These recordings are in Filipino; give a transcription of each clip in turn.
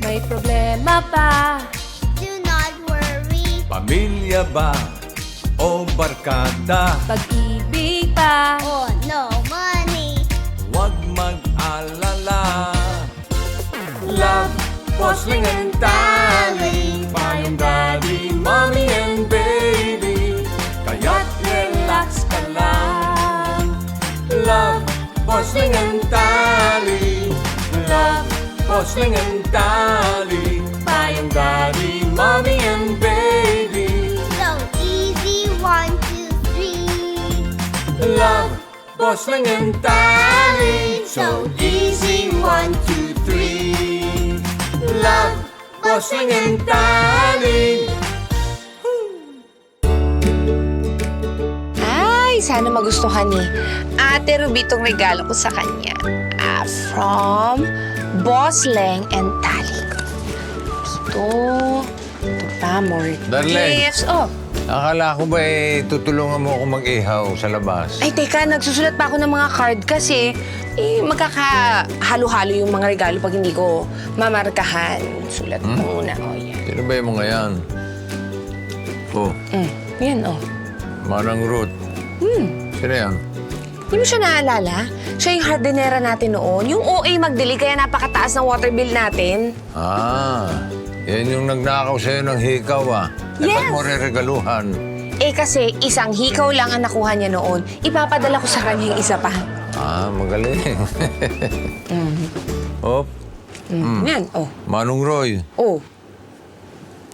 May problema ba? Do not worry. Pamilya ba o barkada? Pag-ibig ba? Oh no, money. Huwag mag-alala. Love, Bossling and Tally, Payong Daddy, Mommy and Baby, kaya't relax ka lang. Love, Bossling and Tally, Love, Bossling and Tally, Payong Daddy, Mommy and Baby, So easy, 1, 2, 3. Love, Bossling and Tally, so easy, 1, 2, 3. Love, Bossling and Tally. Ay, sana magustuhan ni Ate Ruby itong regalo ko sa kanya. From Boss Leng and Tally. Ito pa, more Darling. gifts. Oh, Akala ko ba tutulungan mo ako mag-ihaw sa labas? ay teka, nagsusulat pa ako ng mga card kasi magkakahalo-halo yung mga regalo pag hindi ko mamarkahan. Sulat ko muna. Oh, yan. Sino ba yung mga yan? Oh, Yan, oh. Manang Ruth. Sino yan? Hindi mo siya naalala? Siya yung hardinera natin noon. Yung OA magdili kaya napakataas ng water bill natin. Yan yung nagnakaw sa'yo ng hikaw Eh, Yes. ba't mo reregaluhan? Kasi isang hikaw lang ang nakuha niya noon. Ipapadala ko sa kanya yung isa pa. Magaling. Op, Yan, oh. Manong Roy. Oh.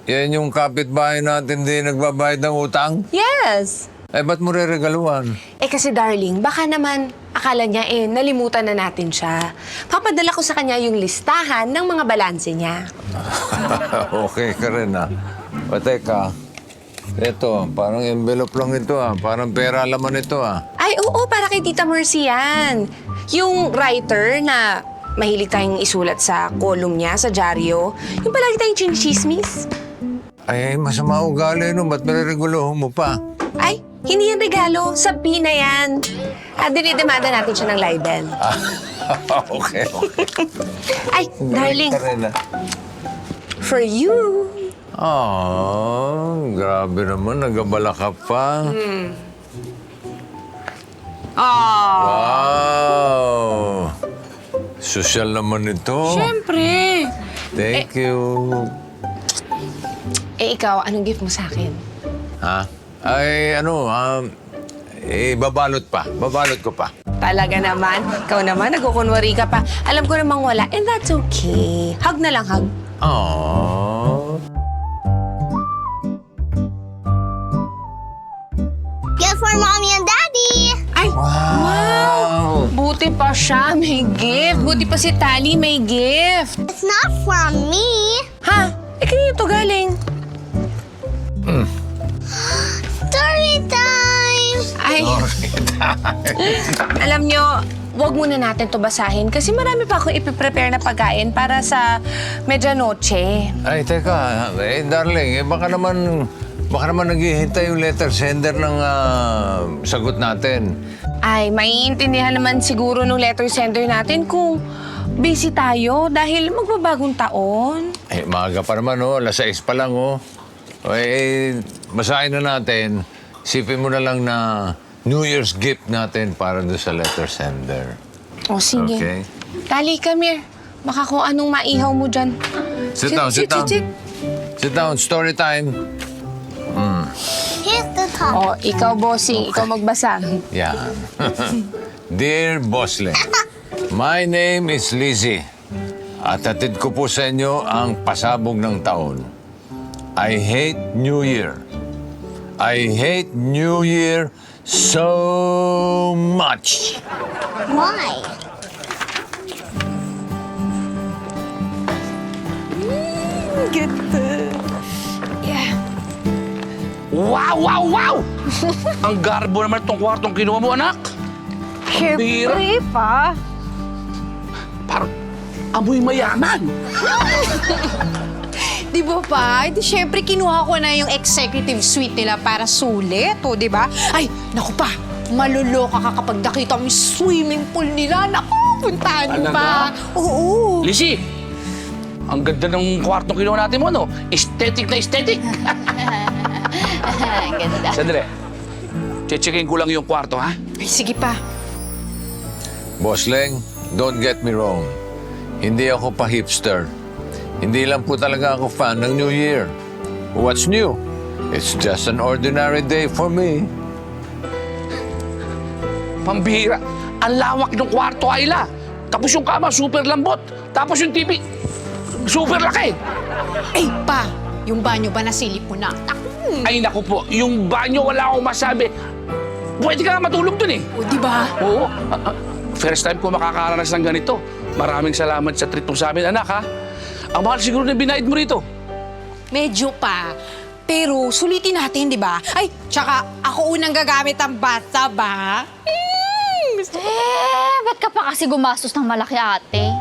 Yan yung kapitbahay natin di nagbabayad ng utang? Yes! Ba't mo reregaluhan? Kasi darling, baka naman akala niya nalimutan na natin siya. Papadala ko sa kanya yung listahan ng mga balanse niya. Okay ka rin, O teka, ito, parang envelope lang ito, Parang pera laman ito, Ay, oo, para kay Tita Mercy yan. Yung writer na mahilig tayong isulat sa column niya, sa dyaryo. Yung palagi tayong chinichismis. Ay, masama ugali, no? Ba't nirereguluhan mo pa? Ay, hindi yan regalo. Sabi na yan. Dinidemanda natin siya ng libel. Okay. Ay, darling, Ka rin, for you. Grabe naman, nagabala ka pa. Wow! Sosyal naman ito. Siyempre. Thank you. Ikaw, anong gift mo sa akin? Babalot pa. Babalot ko pa. Talaga naman. Ikaw naman, nagkukunwari ka pa. Alam ko namang wala, and that's okay. Hug na lang, hug. Aww. Gift for mommy and daddy. Ay, Wow! buti pa siya, may gift. Buti pa si Tally, may gift. It's not from me. Ha? Kanino to galing? Story time. Ay, alam nyo, wag muna natin to basahin kasi marami pa akong ipiprepare na pagkain para sa medianoche. Ay, teka. Darling, baka naman naghihintay yung letter sender ng sagot natin. Ay, maiintindihan naman siguro nung letter sender natin kung busy tayo dahil magbabagong taon. Maaga pa naman, 6 pa lang, basahin na natin. Sipin mo na lang na New Year's gift natin para doon sa letter sender. O, sige. Okay. Tally, come here. Baka kung anong maihaw mo dyan. Sit down, sit down. Sit down, story time. Here's the top. O, ikaw, bossing. Ikaw magbasa. Yan. Dear Bossling, my name is Lizzie. At hatid ko po sa inyo ang pasabog ng taon. I hate New Year. I hate New Year so much. Why? Yeah. Wow, wow, wow! Ang garbo naman itong kwartong kinuha mo, anak. Siyempre pa. Parang amoy mayaman. Di ba pa? Di syempre kinuha ko na yung executive suite nila para sulit, o di ba? Ay, naku pa, maluloka ka kapag nakita mo yung swimming pool nila. Naku, puntahan mo Talaga? pa. Oo. Lizzie, Ang ganda ng kwartong kinuha natin mo, no? Aesthetic na aesthetic. Ang ganda. Sandali. Checkin ko lang yung kwarto, ha? Ay, sige pa. Boss Leng, don't get me wrong. Hindi ako pa hipster. Hindi lang po talaga ako fan ng New Year. What's new? It's just an ordinary day for me. Pambihira. Ang lawak ng kwarto, Ayla. Tapos yung kama, super lambot. Tapos yung TV, super laki. Ay, pa. Yung banyo ba nasilip mo na? Naku. Ay, naku po. Yung banyo, wala akong masabi. Pwede ka nga matulog dun, eh. O, di ba? Oo. First time ko makakaranas ng ganito. Maraming salamat sa treat mo sa amin, anak, ha? Ang mahal siguro na binayad mo rito. Medyo pa. Pero sulitin natin, di ba? Ay, tsaka ako unang gagamit ang bathtub, ba? Ba't ka pa kasi gumastos ng malaki, ate?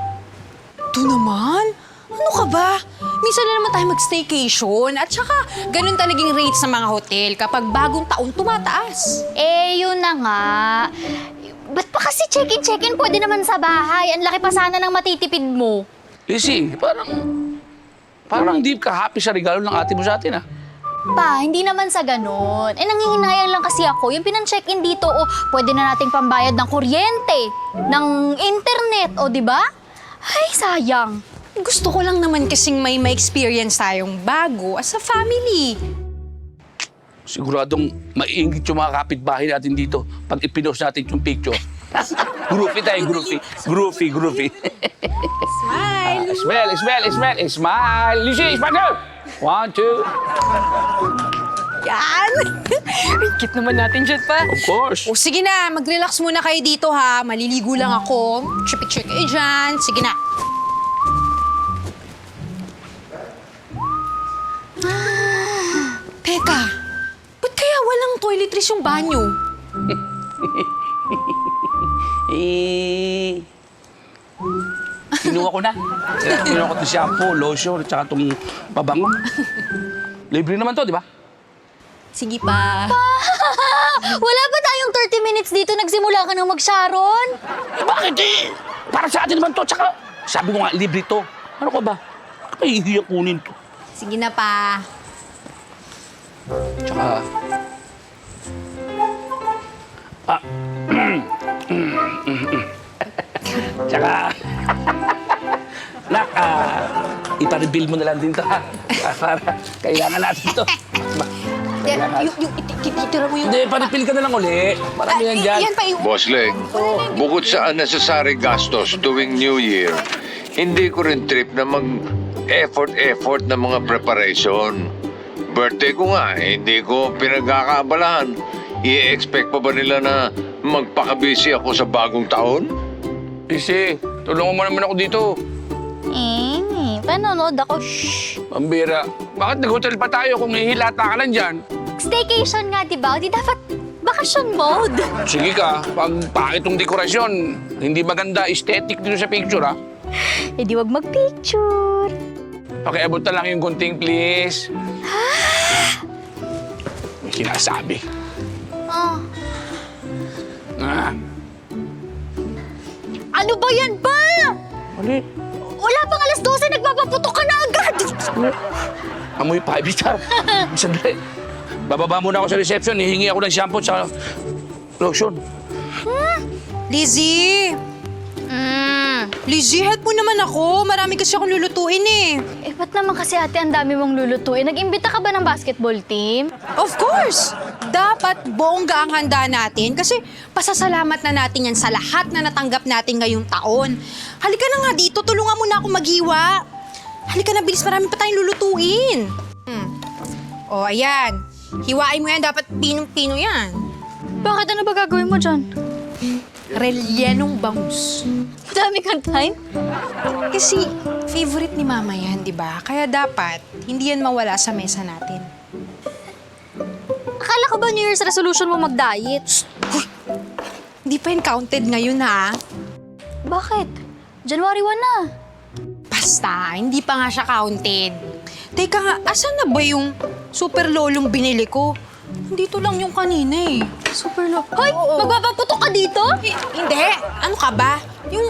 Ito naman? Ano ka ba? Minsan na naman tayo mag-staycation. At saka, ganun talagang rates sa mga hotel kapag bagong taon tumataas. Yun na nga. Ba't pa kasi check-in? Pwede naman sa bahay. Ang laki pa sana ng matitipid mo. Lizzie, parang hindi ka happy sa regalo ng ate mo sa atin, ha? Pa, hindi naman sa ganun. Nanghihinayang lang kasi ako. Yung pinan-check-in dito, pwede na nating pambayad ng kuryente, ng internet, di ba? Ay, sayang. Gusto ko lang naman kasing may experience tayong bago as a family. Siguradong maiingit yung mga kapitbahay natin dito pag ipinost natin yung picture. Groovy tayo, groovy. Smile! Smile! Lizzie, smile! 1, 2. Yan! Ay, cute naman natin dyan pa. Of course. O sige na, mag-relax muna kayo dito ha. Maliligo lang ako. Check kayo dyan. Sige na. Teka, ba't kaya walang toiletries yung banyo? Kinuha ko na. Kinuha ko itong shampoo, lotion, at saka itong pabango. Libre naman to, di ba? Sige pa. Wala ba tayong 30 minutes dito nagsimula ka nang mag-sharon? Bakit eh? Para sa atin naman to, tsaka sabi mo nga, libre to. Ano ka ba? Kahihiya kunin to. Sige na pa. Tsaka... Tsaka... Nak, ipa-reveal mo na lang din to, ha? Para kailangan natin to. Yung ititira mo yung... Hindi, pa-refill ka na lang uli. Marami yan dyan. Yan pa yung... Boss Leng, bukod sa unnecessary gastos tuwing New Year, hindi ko rin trip na mag-effort na mga preparation. Birthday ko nga, hindi ko pinagkakaabalahan. I-expect pa ba nila na magpakabisi ako sa bagong taon? Isi, tulungan mo naman ako dito. Panonood ako. Pambira, bakit nag-hotel pa tayo kung hihilata ka lang dyan? Staycation nga, di ba? Di dapat bakasyon mode. Sige ka, pag pangit tong dekorasyon, hindi maganda aesthetic dito sa picture, ha? Di wag mag-picture. Pakiabot na lang yung gunting, please. May sinasabi. Ano ba yan ba? Ano? Wala pang alas 12, nagpapaputok ka na agad. Amoy 5-star. Sandali. Bababa muna ako sa reception, hihingi ako ng shampoo sa lotion. Lizzie! Lizzie, help mo naman ako. Marami kasi akong lulutuin eh. Ba't naman kasi ate ang dami mong lulutuin? Nag-imbita ka ba ng basketball team? Of course! Dapat bongga ang handa natin kasi pasasalamat na natin yan sa lahat na natanggap natin ngayong taon. Halika na nga dito, tulungan mo na ako maghiwa. Halika na, bilis, marami pa tayong lulutuin. O, ayan. Hiwain mo yan, dapat pinong-pino yan. Bakit ano ba gagawin mo dyan? Rellenong bangus. Dami kang time? Kasi favorite ni Mama yan, di ba? Kaya dapat hindi yan mawala sa mesa natin. Akala ko ba New Year's resolution mo mag-diet? Hindi pa yun counted ngayon, ha? Bakit? January 1 na. Basta, hindi pa nga siya counted. Teka nga, asan na ba yung super lolong binili ko? Dito lang yung kanina eh. Super low. Hoy! Magpapaputok ka dito? Hindi! Ano ka ba? Yung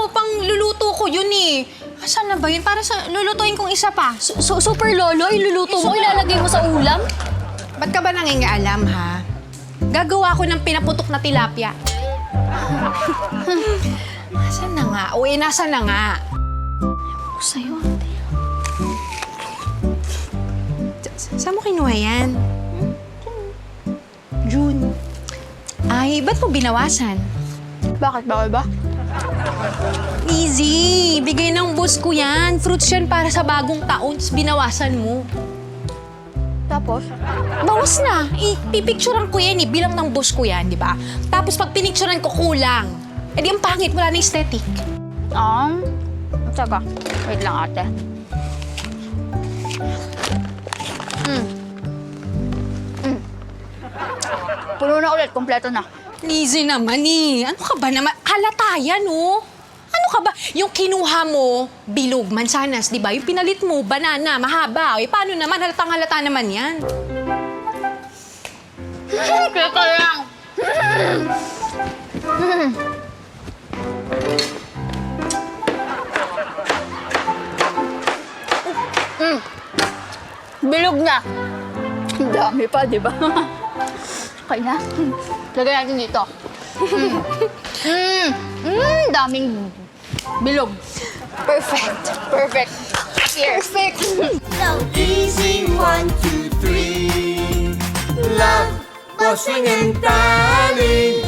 pang luluto ko yun eh. Asan na ba yun? Para sa lulutuin kong isa pa. Super lolo, iluluto mo, ilalagay mo sa ulam? Ba't ka ba nangingialam, ha? Gagawa ko ng pinaputok na tilapia. Asan na nga? Uy, nasan na nga? Ako sa'yo, ate. Saan mo kinuha yan? June. Ay, ba't mo binawasan? Bakit? Bawal ba? Easy! Bigay ng boss ko yan. Fruits yan para sa bagong taon, tapos binawasan mo. Tapos? Bawas na. Ipipicturean ko yan bilang ng boss ko yan, di ba? Tapos pag pinicturean ko, kulang. Eh di ang pangit, wala na aesthetic. Saka, wait lang ate. Puno na ulit, kompleto na. Easy naman Ano ka ba naman? Halata yan, oh. Ano ka ba? Yung kinuha mo, bilog, mansanas, di ba? Yung pinalit mo, banana, mahaba. Eh, paano naman? Halatang-halata naman yan. Kaya lang. Bilog na. Ang dami pa, di ba? Okay na. Lagay natin dito. Daming bilog. Perfect. Perfect. Here. Perfect. So Easy, 1, 2, 3. Love, Bossing and Darling.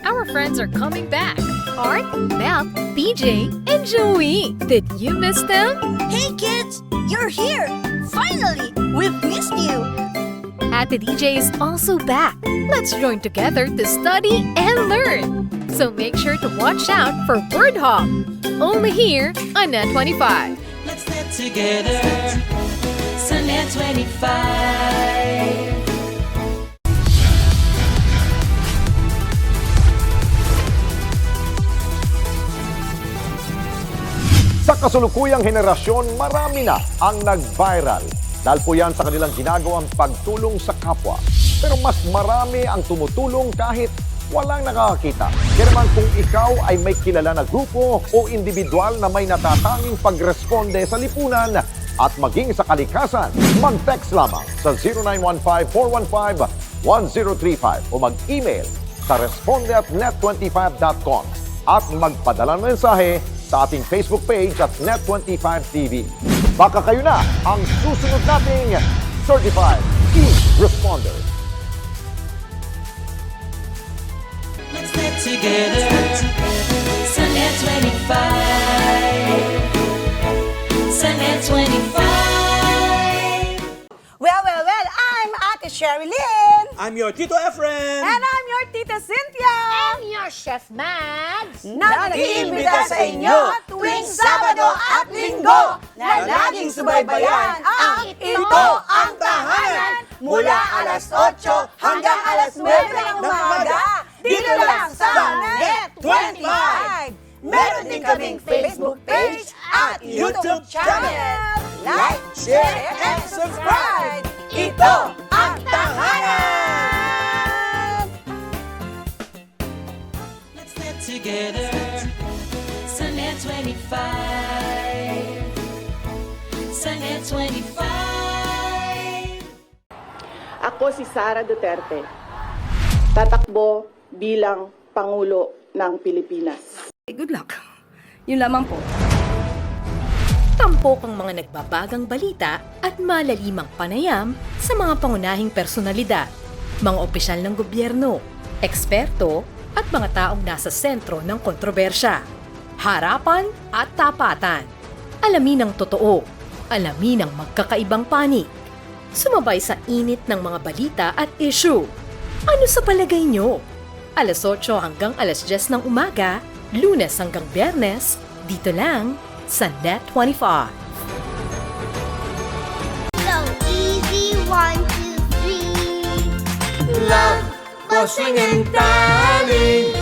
Our friends are coming back. Art, Mel, BJ, and Joey. Did you miss them? Hey kids, you're here! Finally, we've missed you! Ate DJ is also back. Let's join together to study and learn. So make sure to watch out for Word Hop. Only here on Net 25. Let's get together. Sunday 25. Sa kasulukuyang henerasyon, marami na ang nag-viral. Dahil po yan sa kanilang ginagawang pagtulong sa kapwa. Pero mas marami ang tumutulong kahit walang nakakakita. Kaya naman kung ikaw ay may kilala na grupo o individual na may natatanging pagresponde sa lipunan at maging sa kalikasan, mag-text lamang sa 0915-415-1035 o mag-email sa responde@net25.com at magpadala ng mensahe sa ating Facebook page at Net25TV. Baka kayo na ang susunod nating Certified E-Responder. Let's get together. Sunday 25. Sunday 25. Well, I'm Ate Sherilyn. I'm your Tito Efren. And I'm your Tita Cynthia. I'm your Chef Mads. Na nag-iimbita sa inyo tuwing Sabado at Linggo na laging subaybayan ang Ito ang Tahanan mula alas 8 hanggang alas 9 ng umaga dito lang sa Net 25. Meron din kaming Facebook page at YouTube channel. Like, share, and subscribe. Ito ang Tahanan! Let's get together. Sunday 25. Sunday 25. Ako si Sara Duterte. Tatakbo bilang Pangulo ng Pilipinas. Good luck. Yun lamang po. Tampok ang mga nagbabagang balita at malalimang panayam sa mga pangunahing personalidad, mga opisyal ng gobyerno, eksperto at mga taong nasa sentro ng kontrobersya. Harapan at tapatan. Alamin ang totoo. Alamin ang magkakaibang panig. Sumabay sa init ng mga balita at issue. Ano sa palagay nyo? Alas 8 hanggang alas 10 ng umaga, Lunes hanggang Biyernes, dito lang sa Net 25. So easy, 1, 2, 3. Love, Bossing and Darling.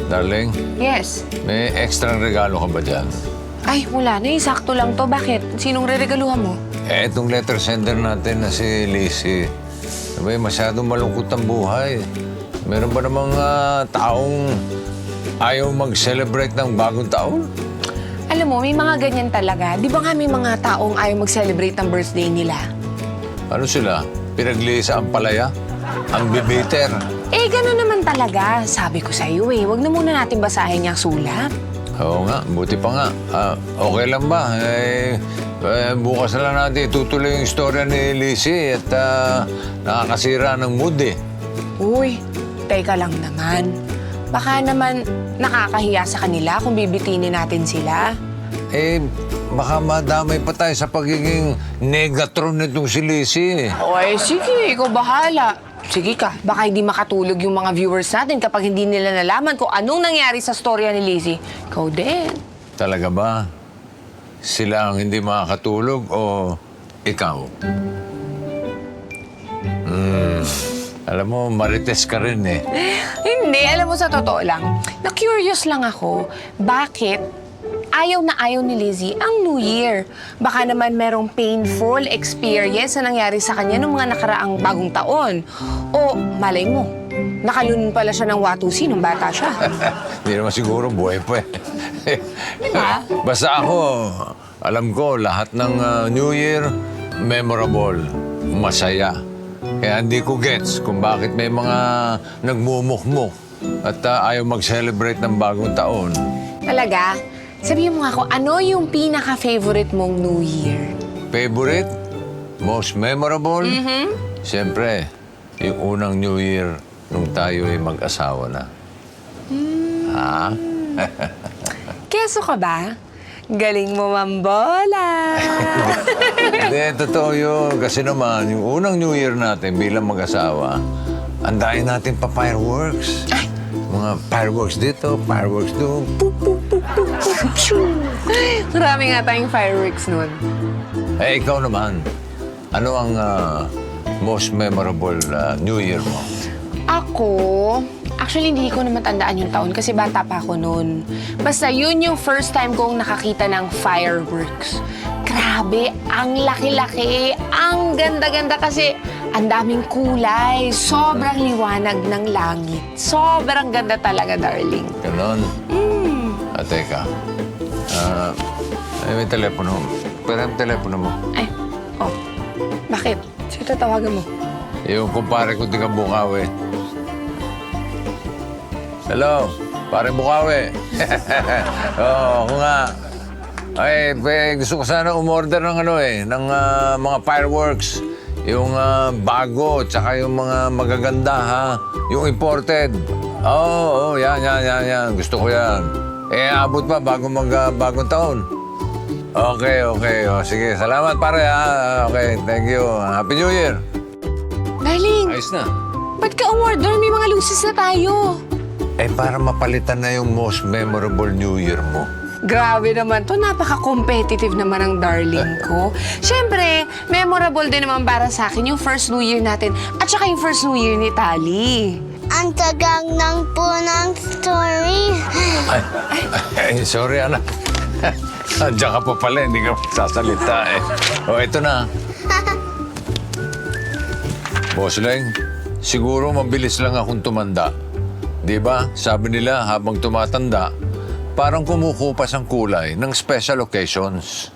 Darling, Yes. may extra regalo ka ba dyan? Ay, wala na. Sakto lang to. Bakit? Sinong re-regaluhan mo? Itong letter sender natin na si Lizzie. Sabay, masyadong malungkot ang buhay. Meron ba namang taong Ayaw mag-celebrate ng bagong taon? Alam mo, may mga ganyan talaga. Di ba nga may mga taong ayaw mag-celebrate ng birthday nila? Ano sila? Pinaglisa ang palaya? Ang bibiter? Eh, gano'n naman talaga. Sabi ko sa'yo eh, wag na muna natin basahin yung sulat. Oo nga, buti pa nga. Okay lang ba? Bukas na lang natin itutuloy yung istorya ni Lizzie at nakakasira ng mood eh. Uy, teka lang naman. Baka naman nakakahiya sa kanila kung bibitinin natin sila. Baka madamay pa tayo sa pagiging negatron nitong si Lizzie. Oy, sige, ikaw bahala. Sige ka, baka hindi makatulog yung mga viewers natin kapag hindi nila nalaman kung anong nangyari sa storya ni Lizzie. Ikaw din. Talaga ba? Sila ang hindi makakatulog o ikaw? Alam mo, marites ka rin eh. Hindi, alam mo sa totoo lang. Na-curious lang ako, bakit ayaw na ayaw ni Lizzie ang New Year? Baka naman merong painful experience na nangyari sa kanya nung mga nakaraang bagong taon. O malay mo, nakalunin pala siya ng watusi nung bata siya. Hindi naman siguro, buhay pa eh. Diba? Basta ako, alam ko, lahat ng New Year, memorable, masaya. Kaya hindi ko gets kung bakit may mga nagmumukmuk at ayaw mag-celebrate ng bagong taon. Talaga? Sabihin mo nga ako, ano yung pinaka-favorite mong New Year? Favorite? Most memorable? Siyempre, yung unang New Year nung tayo ay mag-asawa na. Ha? Keso ka ba? Galing mo mambola. Hindi, totoo yun. Kasi naman, yung unang New Year natin bilang mag-asawa, andahin natin pa fireworks. Mga fireworks dito, fireworks doon. Marami nga tayong fireworks nun. Ikaw naman, ano ang most memorable New Year mo? Ako, actually hindi ko na matandaan yung taon kasi bata pa ako noon. Basta yun yung first time kong nakakita ng fireworks. Grabe, ang laki-laki, ang ganda-ganda kasi ang daming kulay, sobrang liwanag ng langit. Sobrang ganda talaga, darling. Ganon? Teka. May telepono. Pwede yung telepono mo. Ay, oh. Bakit? Sino tatawagan mo? Yung kumpare ko tiga Bukawi. Hello, pare Bukawi. Oo, ako nga. Ay, gusto ko sana umorder ng ng mga fireworks. Yung bago, tsaka yung mga magaganda, ha? Yung imported. Oo, yan. Gusto ko yan. Abot pa bago bagong taon. Okay. O, sige, salamat pare, ha? Okay, thank you. Happy New Year. Darling, Ayos na. ba't ka umorder? May mga luces na tayo. Para mapalitan na yung most memorable New Year mo. Grabe naman to. Napaka-competitive naman ang darling ko. Siyempre, memorable din naman para sa akin yung first New Year natin at saka yung first New Year ni Tali. Ang tagang ng po ng story. Ay, sorry, anak. Andiyan ka pa pala, hindi ka sasalita eh. O, ito na. Boss Leng, siguro mabilis lang akong tumanda. Di ba? Sabi nila, habang tumatanda, parang kumukupas ang kulay ng special occasions.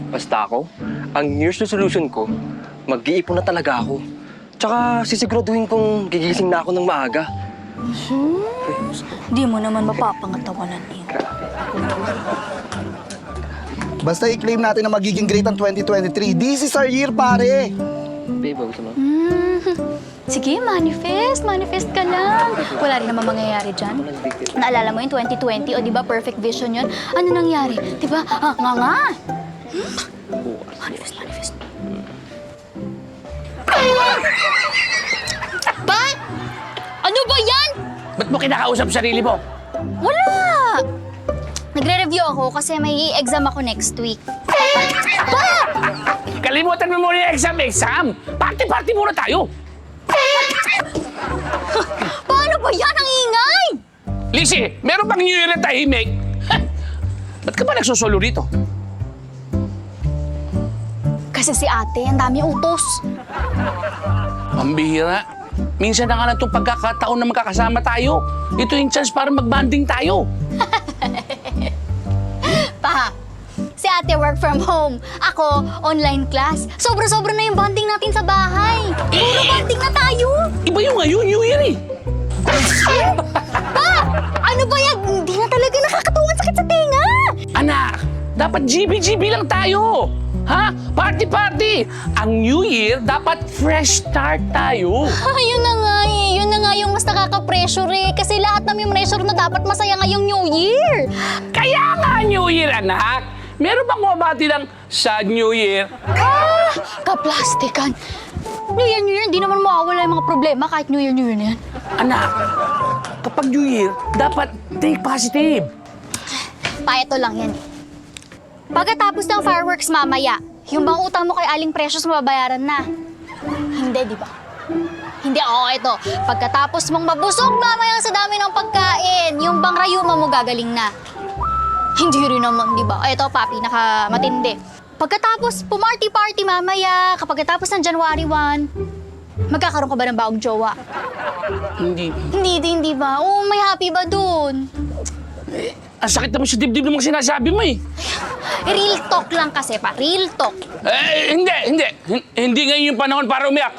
Basta ako, ang New Year's resolution ko, mag-iipon na talaga ako. Tsaka sisiguraduhin kong gigising na ako ng maaga. Di mo naman mapapangatawanan eh. Basta i-claim natin na magiging great ang 2023. This is our year, pare! Babe, gusto mo? Sige, manifest ka lang. Wala rin naman mangyayari dyan. Naalala mo yung 2020, o di ba perfect vision yun? Ano nangyari? Di ba? Nga. Manifest. Ba? Ano ba yan? Ba't mo kinakausap sarili mo? Wala! Nagre-review ako kasi may exam ako next week. Ba? Kalimutan mo muna yung exam. Party-party muna tayo. Paano ba yan? Ang ingay! Lizzie, meron bang New Year na tahimik? Ba't ka ba nagsusolo rito? Kasi si ate, ang dami utos. Pambihira. minsan na nga lang itong pagkakataon na magkakasama tayo. Ito yung chance para mag-bonding tayo. Pa, si ate work from home. Ako, online class. Sobra-sobra na yung bonding natin sa bahay. Puro bonding na tayo. Iba yung ngayon, New Year eh. Pa, ano ba yan? Hindi na talaga nakakatuwa, sakit sa tenga. Anak, dapat GB lang tayo. Ha? Party! Ang New Year, dapat fresh start tayo. Yun na nga eh. Yun na nga yung mas nakaka-pressure eh. Kasi lahat namin pressure na dapat masaya ngayong New Year. Kaya nga New Year, anak. Meron bang kumabati ng sad New Year? Ah, kaplastikan. New Year, hindi naman mawawala yung mga problema kahit New Year na yan. Anak, kapag New Year, dapat think positive. Pa, ito lang yan eh. Pagkatapos ng fireworks mamaya, yung bang utang mo kay Aling Precious mababayaran na? Hindi, di ba? Hindi, oo, ito. Pagkatapos mong mabusog mamaya sa dami ng pagkain, yung bang rayuma mo gagaling na? Hindi rin naman, di ba? Ito pa, pinakamatindi. Pagkatapos pumarty-party mamaya, kapagkatapos ng January 1, magkakaroon ka ba ng bagong jowa? Hindi. Hindi din, di ba? Oo, may happy ba dun? Ang sakit naman sa dibdib ng mga sinasabi mo eh. Real talk lang kasi pa, real talk. Hindi. Hindi ngayon yung panahon para umiyak.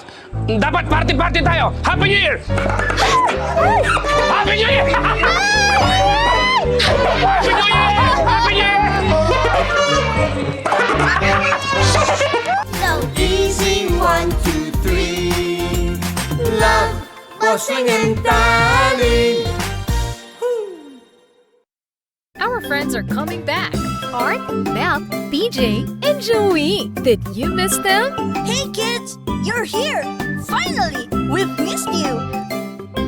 Dapat party-party tayo. Happy New Year! Happy New Year! Happy New Year! Happy New Year! Easy 1, 2, 3. Love, Bossing and Darling. Our friends are coming back. Art, Mel, PJ, and Joey. Did you miss them? Hey kids, you're here! Finally! We've missed you!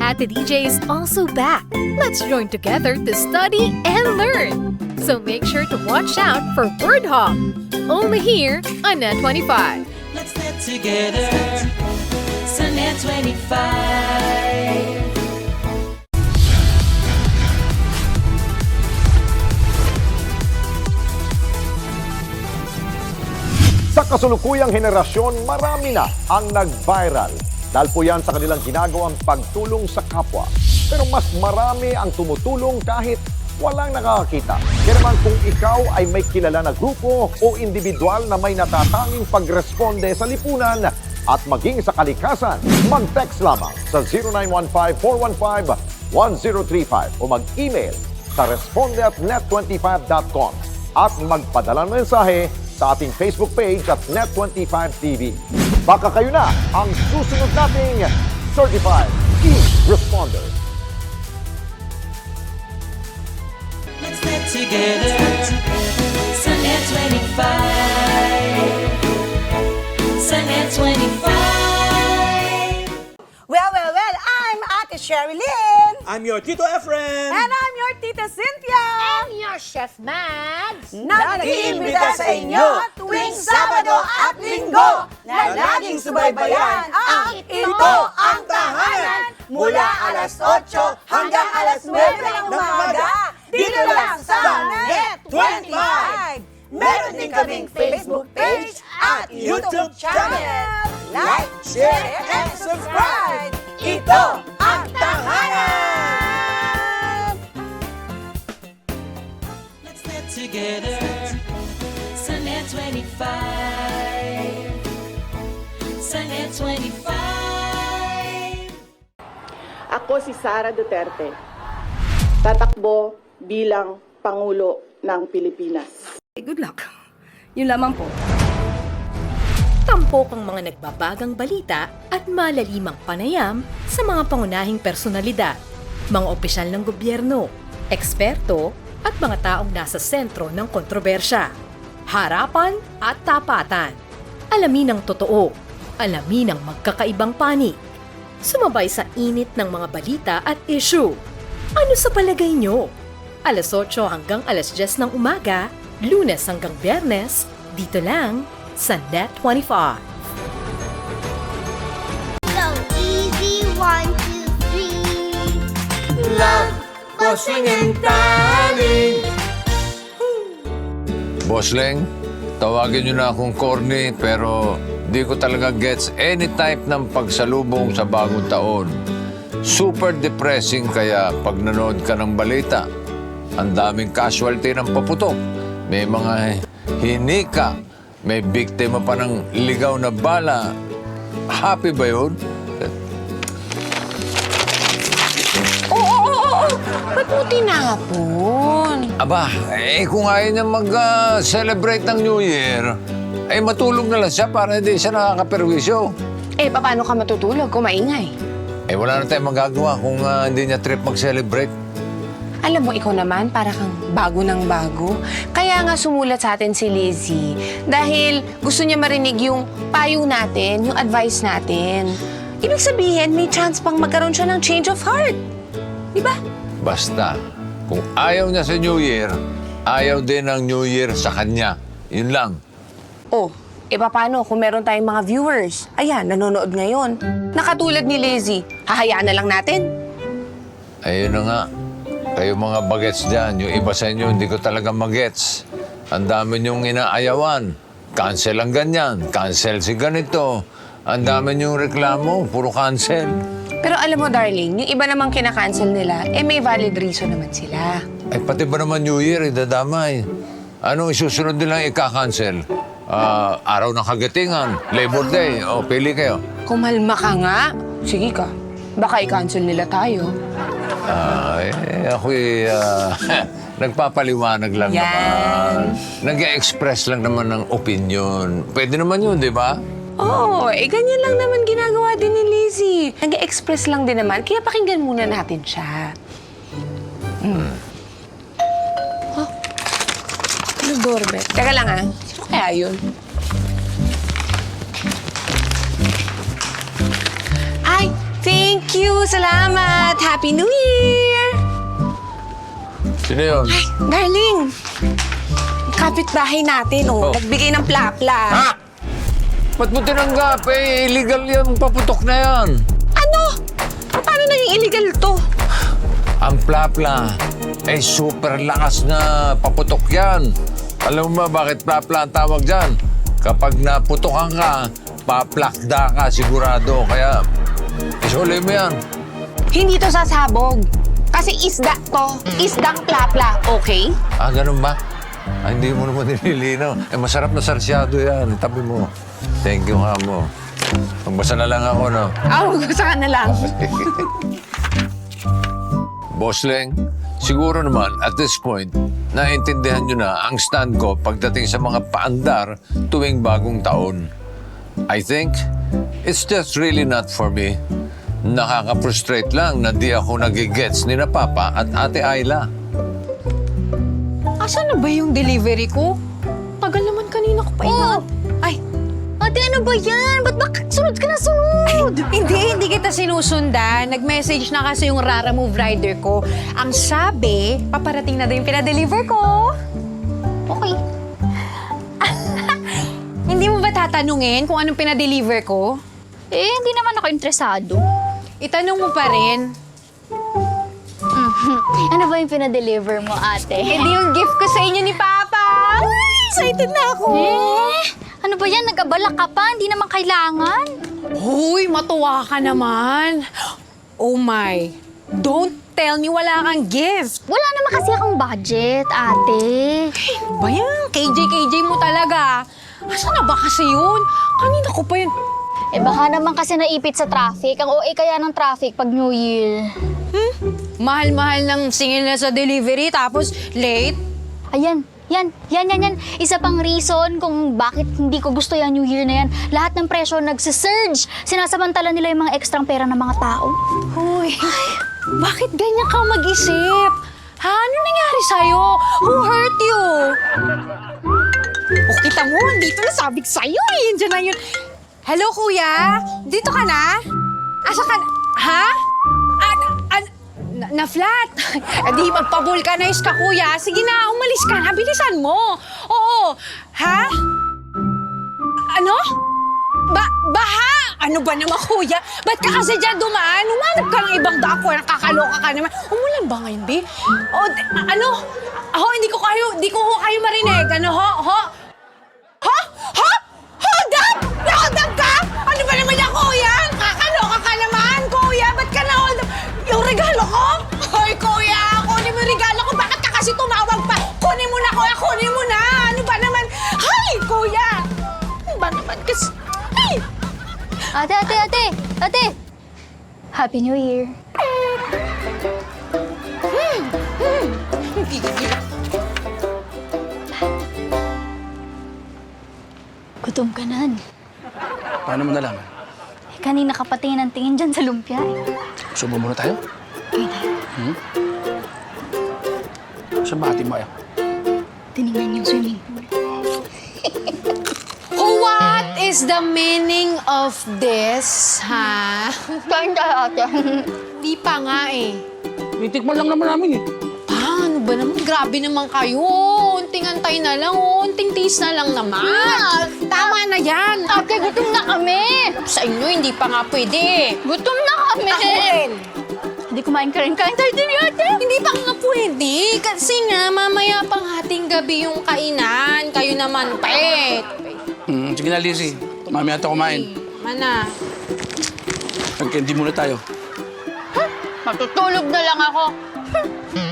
Ate DJ is also back. Let's join together to study and learn. So make sure to watch out for Word Hop. Only here on Net 25. Let's get together. Sunday 25. Sa kasulukuyang henerasyon, marami na ang nag-viral. Dahil po yan sa kanilang ginagawang pagtulong sa kapwa. Pero mas marami ang tumutulong kahit walang nakakakita. Kaya naman kung ikaw ay may kilala na grupo o individual na may natatanging pagresponde sa lipunan at maging sa kalikasan, mag-text lamang sa 0915-415-1035 o mag-email sa responde@net25.com at magpadala ng mensahe sa ating Facebook page at Net25TV. Baka kayo na ang susunod nating Certified E-Responder. Let's get together. Sunday 25. Sunday 25. Well, I'm Ate Sherry Lynn. I'm your Tito Efren. And I'm your Tita Cynthia. I'm your Chef Mads. Na nag-iimbita sa inyo tuwing Sabado at Linggo na laging subaybayan ang Ito ang Tahanan mula alas 8 hanggang alas 9 ng umaga dito lang sa Net25. Meron din kaming Facebook page at YouTube channel. Like, share, and subscribe. Ito ang Tahanan! Let's get together. Sunday 25. Sunday 25. Ako si Sara Duterte. Tatakbo bilang Pangulo ng Pilipinas. Good luck. Yun lamang po. Tampok ang mga nagbabagang balita at malalimang panayam sa mga pangunahing personalidad, mga opisyal ng gobyerno, eksperto at mga taong nasa sentro ng kontrobersya. Harapan at tapatan. Alamin ang totoo. Alamin ang magkakaibang panig. Sumabay sa init ng mga balita at issue. Ano sa palagay nyo? Alas 8 hanggang alas 10 ng umaga, Lunes hanggang Biyernes, dito lang sa Net25. So easy, 1, 2, 3. Love, Bossing and Darling. Boss Leng, tawagin nyo na akong corny, pero di ko talaga gets any type ng pagsalubong sa bagong taon. Super depressing kaya pag nanood ka ng balita, ang daming casualty ng paputok. May mga hinika, may biktima pa ng ligaw na bala. Happy ba yun? Oo. Ba't mo tinapon? Aba, kung ayaw niya mag-celebrate ng New Year, matulog na lang siya para hindi siya nakakaperwisyo. Paano ka matutulog kung maingay? Wala na tayong magagawa kung hindi niya trip mag-celebrate. Alam mo, ikaw naman, para kang bago ng bago. Kaya nga sumulat sa atin si Lizzie. Dahil gusto niya marinig yung payo natin, yung advice natin. Ibig sabihin, may chance pang magkaroon siya ng change of heart. Diba? Basta, kung ayaw niya sa New Year, ayaw din ng New Year sa kanya. Yun lang. Paano kung meron tayong mga viewers? Ayan, nanonood ngayon. Nakatulad ni Lizzie, hahayaan na lang natin. Ayun na nga. Kayo mga bagets dyan, yung iba sa inyo, hindi ko talaga magets. Ang dami niyong inaayawan. Cancel ang ganyan, cancel si ganito. Ang dami niyong reklamo, puro cancel. Pero alam mo, darling, yung iba namang kinakancel nila, may valid reason naman sila. Pati ba naman New Year, dadamay? Anong isusunod nilang ika-cancel? Araw ng Kagatingan, Labor Day, pili kayo. Kumalma ka nga. Sige ka. Baka i-cancel nila tayo. Ako'y nagpapaliwanag lang Yan. naman. Nag-express lang naman ng opinion. Pwede naman yun, di ba? Ganyan lang naman ginagawa din ni Lizzie. Nag-express lang din naman, kaya pakinggan muna natin siya. Ano doorbell? Teka lang Sino kaya yun? Ay, thank you! Salamat! Happy New Year! Sino yun? Ay, darling! Kapitbahay natin, nagbigay ng plapla. Ha? Ba't mo tinanggap? Illegal yan, paputok na yan. Ano? Paano naging illegal to? Ang plapla super lakas na paputok yan. Alam mo ba bakit plapla ang tawag dyan? Kapag naputokan ka, paplakda ka sigurado. Kaya, isuli mo yan. Hindi to sasabog. Kasi isda to. Isdang plapla, okay? Ganun ba? Hindi mo naman nililinaw. Masarap na sarsyado yan. Tabi mo. Thank you, mo. Magbasa na lang ako, no? Magbasa ka na lang. Boss Leng, siguro naman at this point, naintindihan nyo na ang stand ko pagdating sa mga paandar tuwing bagong taon. I think it's just really not for me. Nakaka-frustrate lang na di ako nagigets ni na Papa at Ate Ayla. Asan na ba yung delivery ko? Tagal naman kanina ko pa Ay, Ate, ano ba yan? Ba't ba sunod ka na sunod? hindi kita sinusundan. Nag-message na kasi yung Rara Move rider ko. Ang sabi, paparating na daw yung pinadeliver ko. Okay. Hindi mo ba tatanungin kung anong pinadeliver ko? Hindi naman ako interesado. Itanong mo pa rin. Ano ba yung pinadeliver mo, ate? Di yung gift ko sa inyo ni Papa. Ay, excited na ako. Ano ba yan? Nag-abala ka pa? Hindi naman kailangan. Huy, matuwa ka naman. Oh my, don't tell me wala kang gift. Wala naman kasi akong budget, ate. Ba yan? KJ mo talaga. Asan na ba kasi yun? Kanina ko pa yun. Baka naman kasi naipit sa traffic. Ang OA kaya ng traffic pag New Year. Mahal-mahal ng singil na sa delivery tapos late. Ayan. Yan. Isa pang reason kung bakit hindi ko gusto yung New Year na yan. Lahat ng presyo nagsisurge. Sinasamantala nila yung mga ekstrang pera ng mga tao. Hoy, bakit ganyan ka mag-isip? Ha? Ano nangyari sa'yo? Who hurt you? O, kita mo, dito na sabik sa'yo. Yan dyan na yun. Hello, kuya? Dito ka na? Asa ka na? Ha? Na-flat. Di magpa-vulcanize ka, kuya. Sige na, umalis ka na. Bilisan mo. Oo. Ha? Ano? Baha? Ano ba naman, kuya? Ba't ka kasi dyan dumaan? Humanap ka ng ibang dako. Nakakaloka ka naman. Umulan ba ngayon, be? Ano? Hindi ko kayo marinig. Ano, ho? Ate! Happy New Year. Gutom ka na. Paano mo nalaman? Kanina ka pa tingin ng tingin dyan sa lumpia. Subo muna tayo? Okay tayo. Saan ba ating maya? Tinignan yung swimming pool. What is the meaning of this, ha? Kain tayo, ate. Di pa nga eh. Itikman lang naman namin eh. Ano ba naman? Grabe naman kayo. Unting antay na lang, unting tiis na lang naman. Tama na yan. Ate, gutom na kami. Sa inyo, hindi pa nga pwede. Gutom na kami. Hindi kumain ka rin. Kain tayo din, ate. Hindi pa nga pwede. Kasi nga, mamaya pang hating gabi yung kainan. Kayo naman, pet. Sige na, Lizzie. Mamaya ito kumain. Mana? Nag-candy muna tayo. Matutulog na lang ako.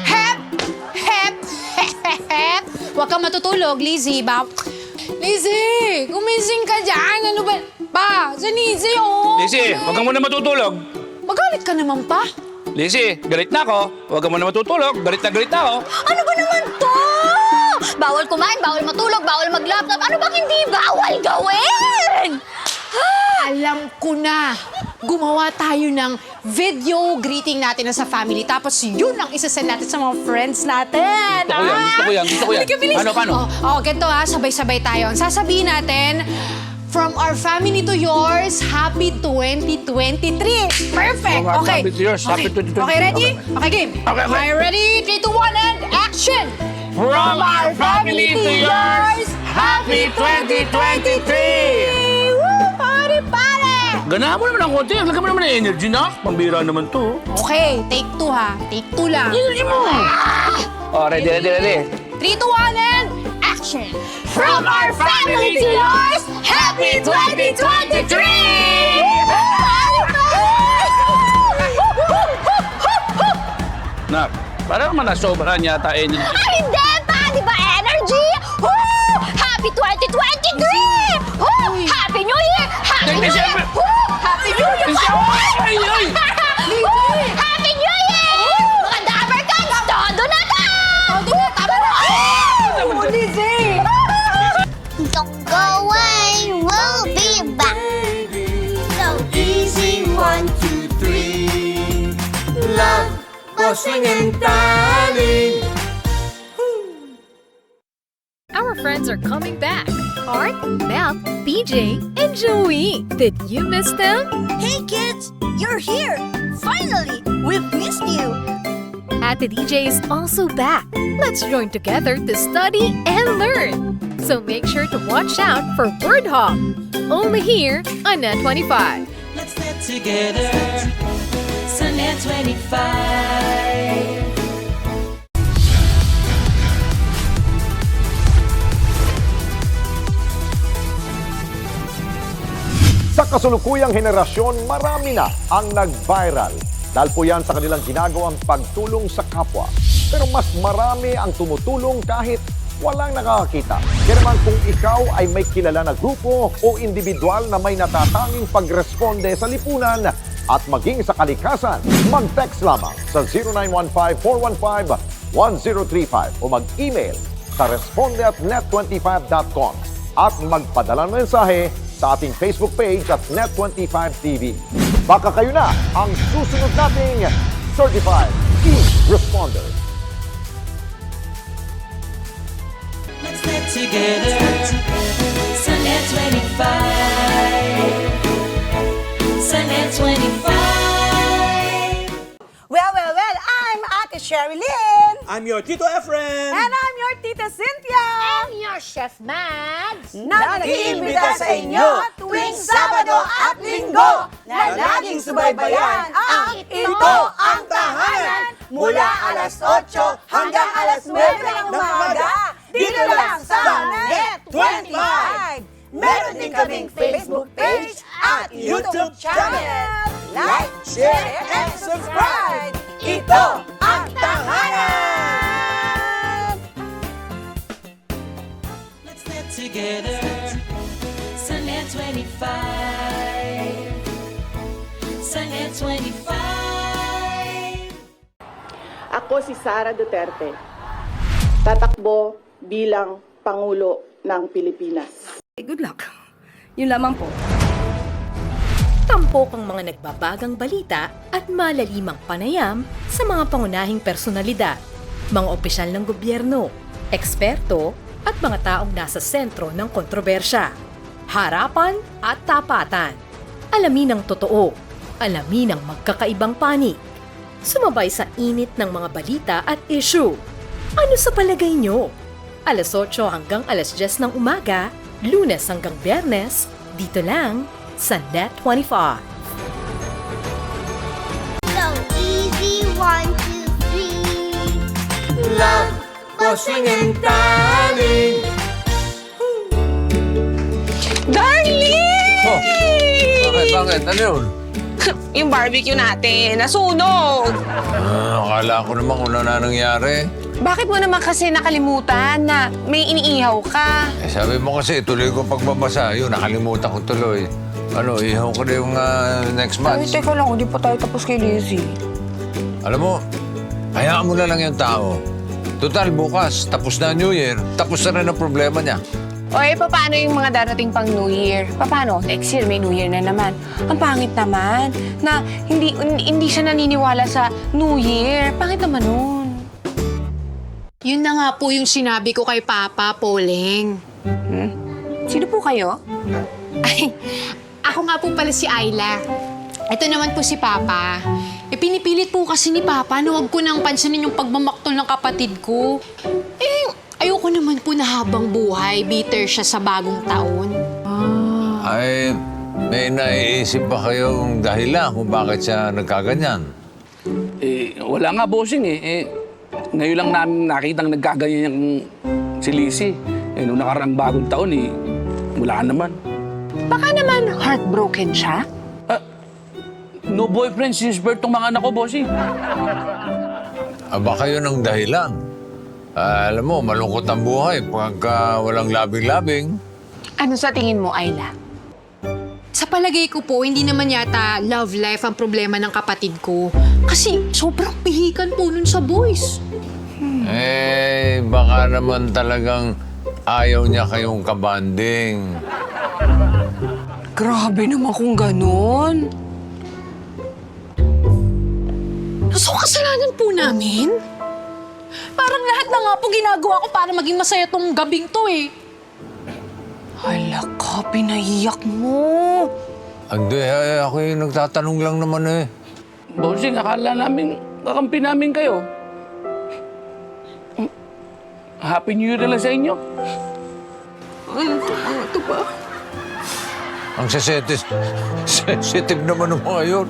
Hep! Hep! Hep! Huwag ka matutulog, Lizzie. Lizzie! Gumising ka dyan! Ano ba? Pa! Sa Lizzie, oh! Lizzie, huwag kang muna matutulog. Magalit ka naman, pa? Lizzie, galit na ako. Huwag kang muna matutulog. Galit na ako. Ano ba naman to? Bawal kumain, bawal matulog, bawal mag-laptop. Ano bang hindi bawal gawin? Alam ko na. Gumawa tayo ng video greeting natin sa family. Tapos yun ang isasend natin sa mga friends natin. Gusto ko yan. Halika, bilis. Paano? Ganito sabay-sabay tayo. Ang sasabihin natin, from our family to yours, happy 2023. Perfect. From our Okay. family to yours, happy 2023. Okay, ready? Okay, game. Okay. Are you ready? 3, 2, 1, and action! From our family to yours, happy 2023! Woo! Pare! Ganahan mo naman ang konti. Lagyan mo naman ng energy na. Pambira naman to. Okay, take 2 ha. Take 2 lang. Energy mo! Oh, ready. 3, 2, 1, and action! From our family to yours, happy 2023! Nak, parang naman nasobrahan yata energy. Hindi pa! Di ba energy? Woo! Happy 2023! Woo! Happy New Year! Happy New Year! Woo! Happy New Year! Ay! Woo! Happy New Year! Mga Dabber Cats, todo na to! Tama na! Oh, Lizzie! Don't go away, we'll be back. So easy, 1, 2, 3. Love, Bossing and Darling. Our friends are coming back. Art, Mel, BJ, and Joey. Did you miss them? Hey kids, you're here! Finally, we've missed you! Ate DJ is also back. Let's join together to study and learn. So make sure to watch out for Word Hop. Only here on Net 25. Let's get together. Sunday 25. Sa kasulukuyang henerasyon, marami na ang nag-viral. Dahil po yan sa kanilang ginagawang pagtulong sa kapwa. Pero mas marami ang tumutulong kahit walang nakakakita. Kaya naman kung ikaw ay may kilala na grupo o individual na may natatanging pagresponde sa lipunan at maging sa kalikasan, mag-text lamang sa 0915-415-1035 o mag-email sa responde@net25.com at magpadala ng mensahe sa ating Facebook page at Net25TV. Baka kayo na ang susunod nating Certified E-Responder. Let's get together. Sunday 25. Sunday 25. Well, I'm Ate Sherry Lynn. I'm your Tito Efren. And I'm your Tita Cynthia. I'm your Chef Mads. Na nag-iimbita sa inyo tuwing Sabado at Linggo na laging subaybayan ang Ito ang Tahanan mula alas 8 hanggang alas 9 ng umaga dito lang sa Net 25. Meron din kaming Facebook page at YouTube channel. Like, share, and subscribe. Ito ang Tahanan! Let's get together. Sunday 25. Ako si Sara Duterte. Tatakbo bilang Pangulo ng Pilipinas. Good luck. Yun lamang po. Tampok ang mga nagbabagang balita at malalimang panayam sa mga pangunahing personalidad, mga opisyal ng gobyerno, eksperto at mga taong nasa sentro ng kontrobersya. Harapan at tapatan. Alamin ang totoo. Alamin ang magkakaibang panig. Sumabay sa init ng mga balita at issue. Ano sa palagay nyo? Alas 8 hanggang alas 10 ng umaga, Lunes hanggang Biyernes, dito lang sa Net25. So easy, 1, 2, 3. Love, bossing and darling. Darling! Oh, bakit? Ano yun? Yung barbecue natin, nasunog! Akala ko naman kung ano na nangyari. Bakit mo naman kasi nakalimutan na may iniihaw ka? Sabi mo kasi, tuloy ko pagbabasa. Yun, nakalimutan ko tuloy. Ano, ihaw ko na yung next month. Ay, teka lang, hindi pa tayo tapos kay Lizzie. Alam mo, hayaan mo na lang yung tao. Total, bukas, tapos na New Year. Tapos na rin ang problema niya. O paano yung mga darating pang New Year? Paano? Next year, may New Year na naman. Ang pangit naman na hindi siya naniniwala sa New Year. Pangit naman nun. Yun na nga po yung sinabi ko kay Papa, Poleng. Sino po kayo? Ay, ako nga po pala si Ayla. Ito naman po si Papa. Pinipilit po kasi ni Papa na huwag ko nang pansinin yung pagmamaktol ng kapatid ko. Ayoko naman po na habang buhay, bitter siya sa bagong taon. Ay, may naiisip ba kayong dahilan kung bakit siya nagkaganyan? Wala nga, bossing ngayon lang namin nakitang nagkaganyan yung si Lizzie. Nung nakaraang bagong taon wala naman. Baka naman heartbroken siya? No boyfriend since birth tong mga anak ko, bossing. Baka yun ang dahilan. Alam mo, malungkot ang buhay pagka walang labing-labing. Ano sa tingin mo, Ayla? Sa palagay ko po, hindi naman yata love life ang problema ng kapatid ko. Kasi sobrang pihikan po nun sa boys. Baka naman talagang ayaw niya kayong kabanding. Grabe naman kung ganun. So, kasalanan po namin? Parang lahat na nga po ginagawa ko para maging masaya tong gabing to Hala ka, pinaiyak mo. Hindi, ako yung nagtatanong lang naman Bossing, akala namin kakampi namin kayo. Happy New Year na lang sa inyo. Ito ba? Ang sensitive naman ng mga yun.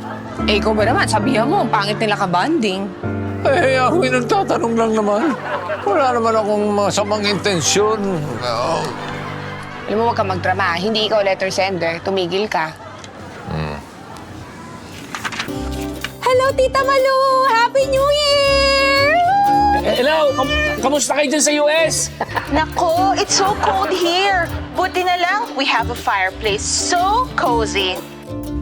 Ikaw ba naman? Sabihan mo, ang pangit nila ka-banding. Ako yung nagtatanong lang naman. Wala naman akong masamang intensyon. Alam mo, huwag ka magdrama. Hindi ikaw letter sender. Tumigil ka. Hello, Tita Malu! Happy New Year! Hello! Kamusta kayo dyan sa US? Nako, it's so cold here. Buti na lang, we have a fireplace. So cozy.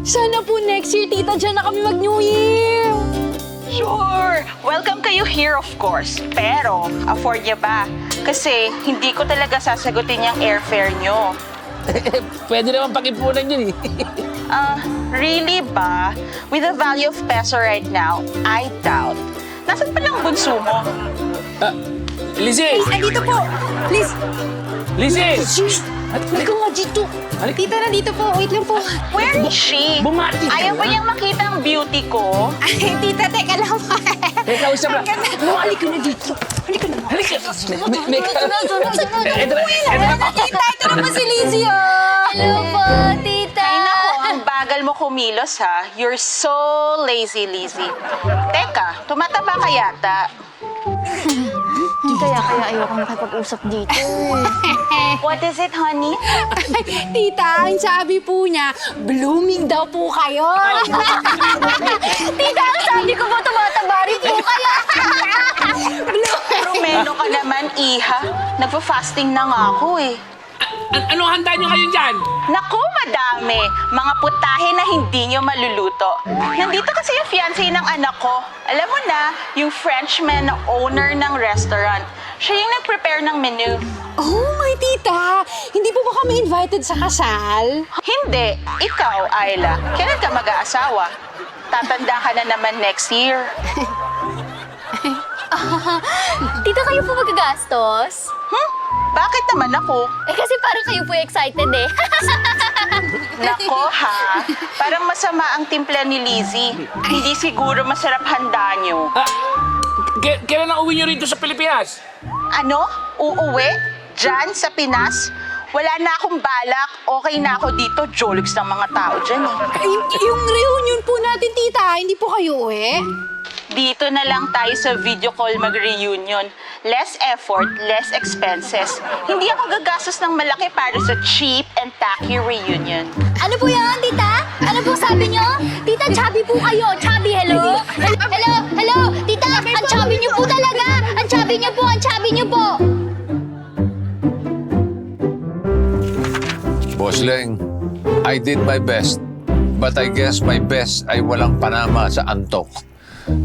Sana po next year, Tita, dyan na kami mag-New Year! Sure! Welcome kayo here, of course. Pero, afford niya ba? Kasi hindi ko talaga sasagutin yung airfare nyo. Pwede naman pag-ipunan yun Really ba? With the value of peso right now, I doubt. Nasaan pa lang bunso mo? Lizzie! Andito po! Please! Lizzie! Halika nga dito! Tita, nandito po. Wait lang po. Where is she? Bumati ka Ayaw na. ba niyang makita ang beauty ko? Ay, Tita, teka lang po. Teka, usap lang. Halika na dito. Halika na. Halika! Tita, ito naman si Lizzie, Hello po, Tita. Ay nako, ang bagal mo kumilos ha. You're so lazy, Lizzie. Teka, tumataba ka yata. Kaya ayoko makipag-usap dito. What is it, honey? Tita, ang sabi po niya, blooming daw po kayo. Tita, ang sabi ko ba tumataba rin po kayo? Rumeno ka naman, iha. Nagpa-fasting na nga ako Ano handa nyo ngayon dyan? Naku, madami. Mga putahe na hindi nyo maluluto. Nandito kasi yung fiancé ng anak ko. Alam mo na, yung Frenchman na owner ng restaurant. Siya yung nag-prepare ng menu. Oh, my tita! Hindi po ba kami invited sa kasal? Hindi. Ikaw, Ayla. Kailan ka mag-aasawa? Tatanda ka na naman next year. Tita, kayo po magagastos? Bakit naman ako? Kasi parang kayo po excited eh. Nako ha, parang masama ang timpla ni Lizzie. Hindi siguro masarap handa nyo. Kailan na uwi nyo rito sa Pilipinas? Ano? Uuwi? Diyan sa Pinas? Wala na akong balak. Okay na ako dito. Jolix ng mga tao dyan eh. Yung reunion po natin, tita, hindi po kayo Dito na lang tayo sa video call mag-reunion. Less effort, less expenses. Hindi ako gagastos ng malaki para sa cheap and tacky reunion. Ano po yan, tita? Ano po sabi nyo? Tita, chubby po kayo. Chubby, hello? Hello? Tita, ang chubby nyo po talaga. Ang chubby nyo po. Bosleng, I did my best. But I guess my best ay walang panama sa antok.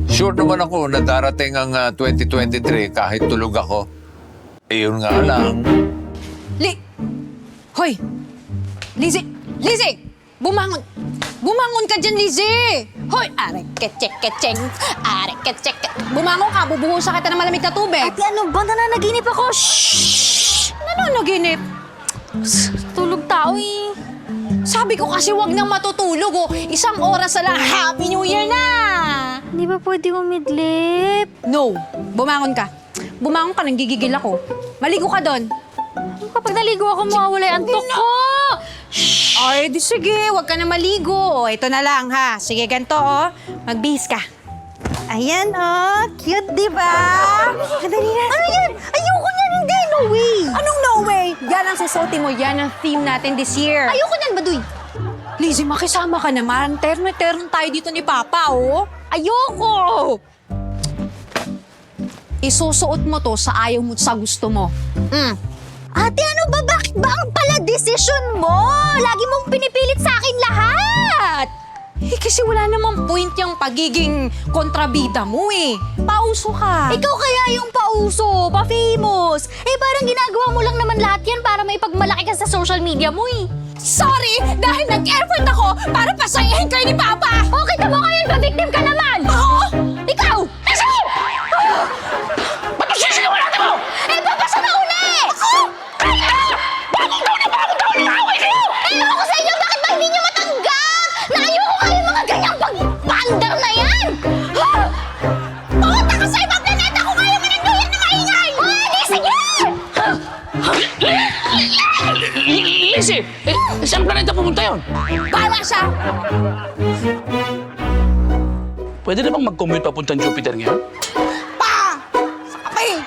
Sure naman ako na darating ang 2023 kahit tulog ako. Iyon nga lang. Hoy! Lizzie! Bumangon! Bumangon ka dyan, Lizzie! Hoy! Areketsek-ketseng! Bumangon ka! Bubuhusan kita ng malamig na tubig! Ate, ano ba? Nananaginip ako. Shhh! Nananaginip? Tulog tao eh. Sabi ko kasi wag nang matutulog, Isang oras na lang, Happy New Year na! Hindi ba pwede umidlip? No! Bumangon ka. Bumangon ka, nanggigigil ako. Maligo ka doon. Kapag naligo ako, mawawala yung antok ko. Ay, di sige. Huwag ka na maligo. Ito na lang, ha? Sige, ganito, Magbihis ka. Ayan, Cute, di ba? Kadali na. Ano yan? Ayoko niyan. Hindi. No way. Anong no way? Yan ang susuotin mo. Yan ang theme natin this year. Ayoko niyan, Baduy. Lizzie, makisama ka naman. Terno tayo dito ni Papa, Ayoko! Isusuot mo to sa ayaw mo sa gusto mo. Ate, ano ba? Bakit ba ang pala decision mo? Lagi mong pinipilit sa akin lahat. Kasi wala namang point yung pagiging kontrabida mo, Pauso ka. Ikaw kaya yung pauso, pa-famous. Parang ginagawa mo lang naman lahat yan para may pagmalaki ka sa social media mo, Sorry! Dahil nag-effort ako para pasayahin kayo ni Papa! Okay na mo ngayon, ba-victim ka naman! Oo! Ikaw! Kasi! Ba't ang sisigawan natin mo? Papasa na uli! Ako! Bagong taon na away kayo! Ewan ko sa inyo, bakit ba hindi nyo matanggap? Na ayoko kayo mga ganyang pag-pandar na yan! Pumunta ka sa ibang planeta kung ayaw ka nagduyan na maingay! Di sige! Lizzie, saan planeta pumunta yun? Bahala siya! Pwede na bang mag-commute papuntang Jupiter ngayon? Sa kape!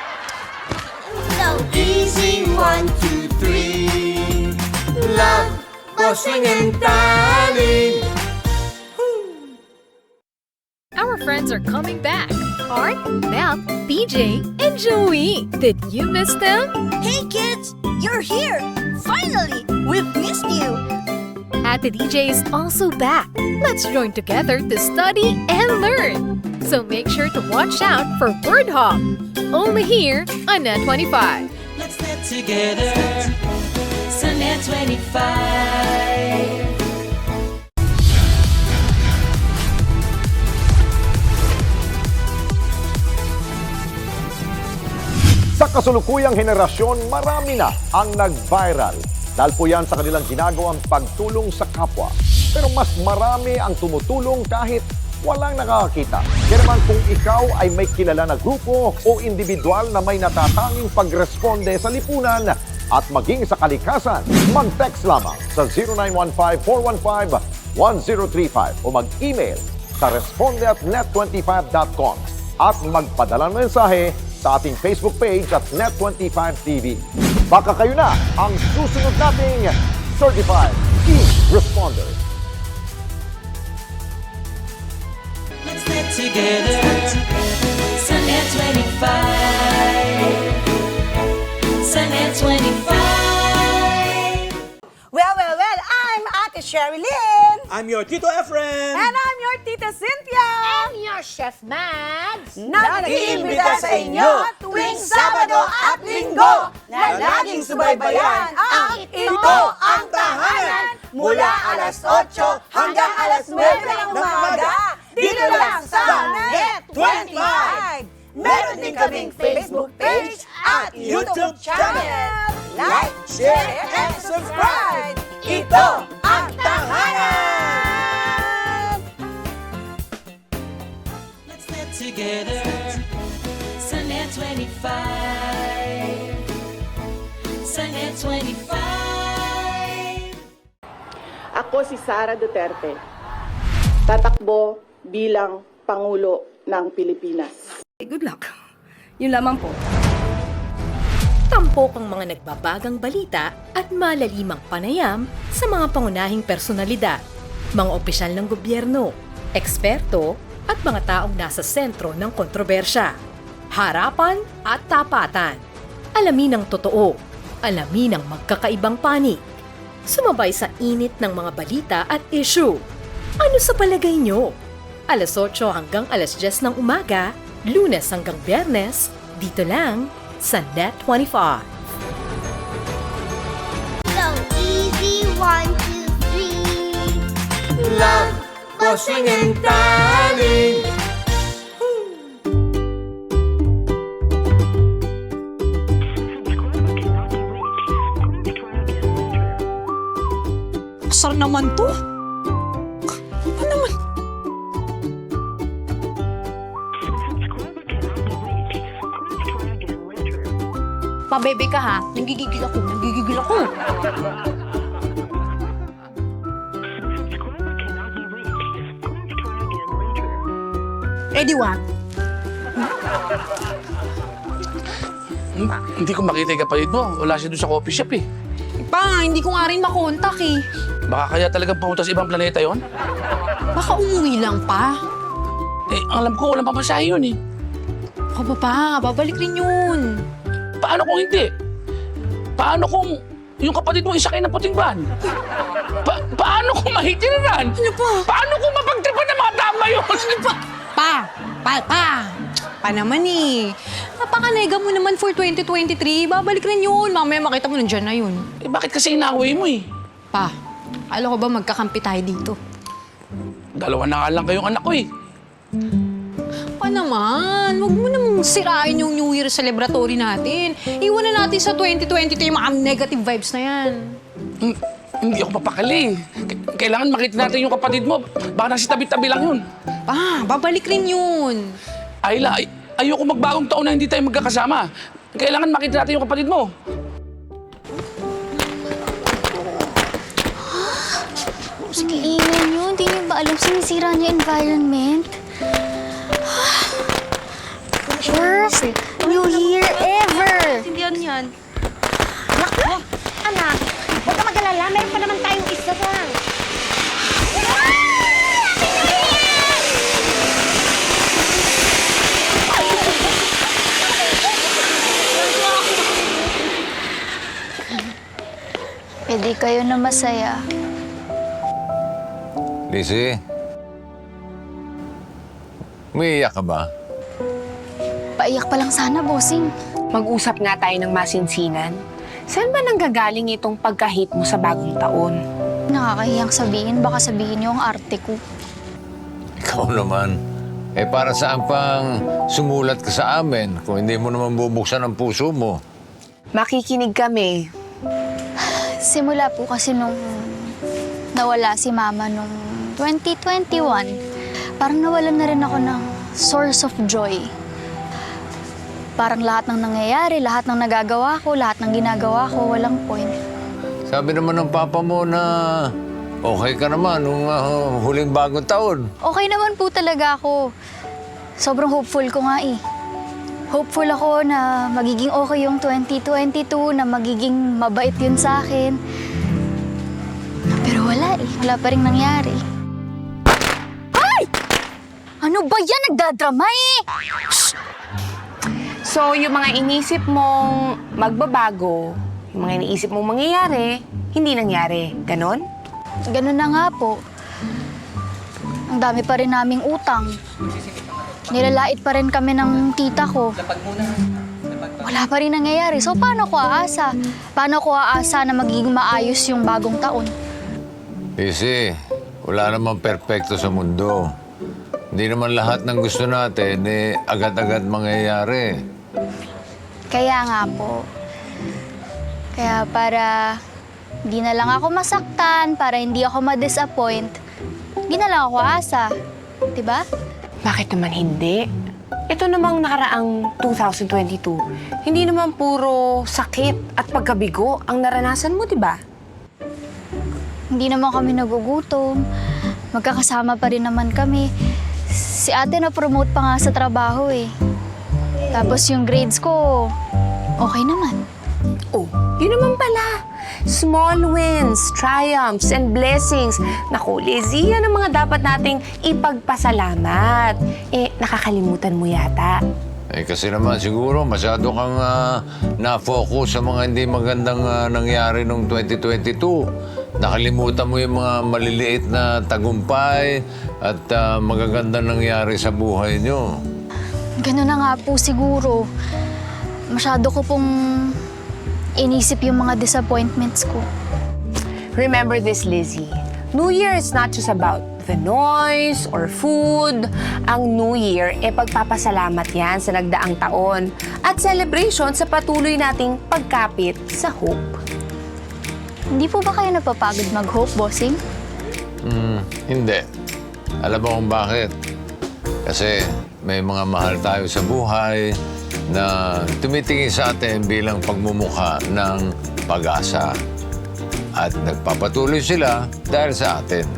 Easy 1, 2, 3. Love, Bossing and Darling. Our friends are coming back. Art, Mel, BJ, and Joey. Did you miss them? Hey kids, you're here! Finally! We've missed you! Ate DJ is also back. Let's join together to study and learn. So make sure to watch out for Word Hop. Only here on Net 25. Let's get together. Sunday 25. Sa kasulukuyang henerasyon, marami na ang nag-viral. Dahil po yan sa kanilang ginagawang pagtulong sa kapwa. Pero mas marami ang tumutulong kahit walang nakakakita. Kaya naman kung ikaw ay may kilala na grupo o individual na may natatanging pagresponde sa lipunan at maging sa kalikasan, mag-text lamang sa 0915-415-1035 o mag-email sa responde@net25.com at magpadala ng mensahe sa ating Facebook page at Net25TV. Baka kayo na ang susunod nating Certified Key Responder. Let's get together. Sunday 25. Sunday 25. Sherilyn! I'm your Tito Efren! And I'm your Tita Cynthia! I'm your Chef Mads! Na nag-iimbita sa inyo tuwing Sabado at Linggo na laging subaybayan ang Ito ang Tahanan mula alas 8 hanggang alas 9 ng umaga dito lang sa Net25! Meron din kaming Facebook page at YouTube channel. Like, share, and subscribe! Ito ang Tahanan! Let's live together sa Net25. Sa Net25. Ako si Sara Duterte. Tatakbo bilang Pangulo ng Pilipinas. Good luck. Yun lamang po. Tampok ang mga nagbabagang balita at malalimang panayam sa mga pangunahing personalidad, mga opisyal ng gobyerno, eksperto at mga taong nasa sentro ng kontrobersya. Harapan at tapatan. Alamin ang totoo. Alamin ang magkakaibang panig. Sumabay sa init ng mga balita at issue. Ano sa palagay nyo? Alas 8 hanggang alas 10 ng umaga, Lunes hanggang Biyernes, dito lang sa Net25. So easy, 1, 2, 3. Love, bossing and tanning. Asar naman to. Ano naman? Pabebe ka ha. Nagigigil ako. Ready, what? Hindi ko makita yung kapatid mo. Wala siya doon sa coffee shop eh. Pa, hindi ko nga rin makontak eh. Baka kaya talagang pumunta sa ibang planeta yon? Baka umuwi lang pa. Eh, alam ko, walang pamasahe yun eh. Aba pa, babalik rin yun. Paano kung hindi? Paano kung yung kapatid mo isakay ng puting van? Paano kung mahitiraran? Ano pa? Paano kung mapagtripan ng mga tama yun? Ano pa? Pa naman eh. Napakanega mo naman for 2023. Babalik rin yun. Mamaya makita mo nandiyan na yun. Eh, bakit kasi inaway mo eh? Pa, alam ko ba magkakampi tayo dito? Dalawa na nga lang kayong anak ko eh. Pa naman, huwag mo namang sirain yung New Year celebratory natin. Iwan na natin sa 2023 yung mga negative vibes na yan. Hindi ako papakali. Kailangan makita natin yung kapatid mo. Baka nasa tabi-tabi lang yun. Pa, babalik rin yun. Ayla, ayoko magbagong taon na hindi tayo magkakasama. Kailangan makita natin yung kapatid mo. Sige, ingay nyo. Hindi nyo ba alam sinisira niyo environment? Worst New Year ever! Hindi yan. Naku! Anak, huwag ka mag-alala. Meron pa naman tayong isa lang. Pwede kayo na masaya. Lizzie? Umiiyak ka ba? Paiyak pa lang sana, bossing. Mag-usap nga tayo ng masinsinan. Saan ba nanggagaling itong pagka-hate mo sa bagong taon? Nakakahiyang sabihin. Baka sabihin niyo ang arte ko. Ikaw naman. Eh para saan pang sumulat ka sa amin kung hindi mo naman bubuksan ang puso mo? Makikinig kami. Simula po kasi nung nawala si Mama nung 2021, parang nawalan na rin ako ng source of joy. Parang lahat ng nangyayari, lahat ng nagagawa ko, lahat ng ginagawa ko, walang point. Sabi naman ng papa mo na okay ka naman nung huling bagong taon. Okay naman po talaga ako. Sobrang hopeful ko nga eh. Hopeful ako na magiging okay yung 2022, na magiging mabait yun sa akin. Pero wala eh. Wala pa rin nangyari. Ay! Ano ba yan? Nagdadrama eh! Shh! So, yung mga inisip mong magbabago, yung mga iniisip mong mangyayari, hindi nangyari. Ganon? Ganun na nga po. Ang dami pa rin naming utang. Nilalait pa rin kami ng tita ko. Wala pa rin nangyayari. So, paano ko aasa? Paano ko aasa na magiging maayos yung bagong taon? Lizzie, wala namang perpekto sa mundo. Hindi naman lahat ng gusto natin, agad-agad mangyayari. Kaya nga po. Kaya para hindi na lang ako masaktan, para hindi ako ma-disappoint, hindi na lang ako aasa. Diba? Bakit naman hindi? Ito namang nakaraang 2022, hindi naman puro sakit at pagkabigo ang naranasan mo, di ba? Hindi naman kami nagugutom. Magkakasama pa rin naman kami. Si ate na-promote pa nga sa trabaho eh. Tapos yung grades ko, okay naman. Oh, yun naman pala. Small wins, triumphs, and blessings. Naku, Lizzie, yan ang mga dapat nating ipagpasalamat. Nakakalimutan mo yata. Kasi naman siguro masyado kang na-focus sa mga hindi magandang nangyari noong 2022. Nakalimutan mo yung mga maliliit na tagumpay at magagandang nangyari sa buhay nyo. Ganun na nga po siguro. Masyado ko pong inisip yung mga disappointments ko. Remember this, Lizzie. New Year is not just about the noise or food. Ang New Year, pagpapasalamat yan sa nagdaang taon at celebration sa patuloy nating pagkapit sa hope. Hindi po ba kayo napapagod mag-hope, bossing? Hindi. Alam mo kung bakit? Kasi may mga mahal tayo sa buhay na tumitingin sa atin bilang pagmumukha ng pag-asa. At nagpapatuloy sila dahil sa atin.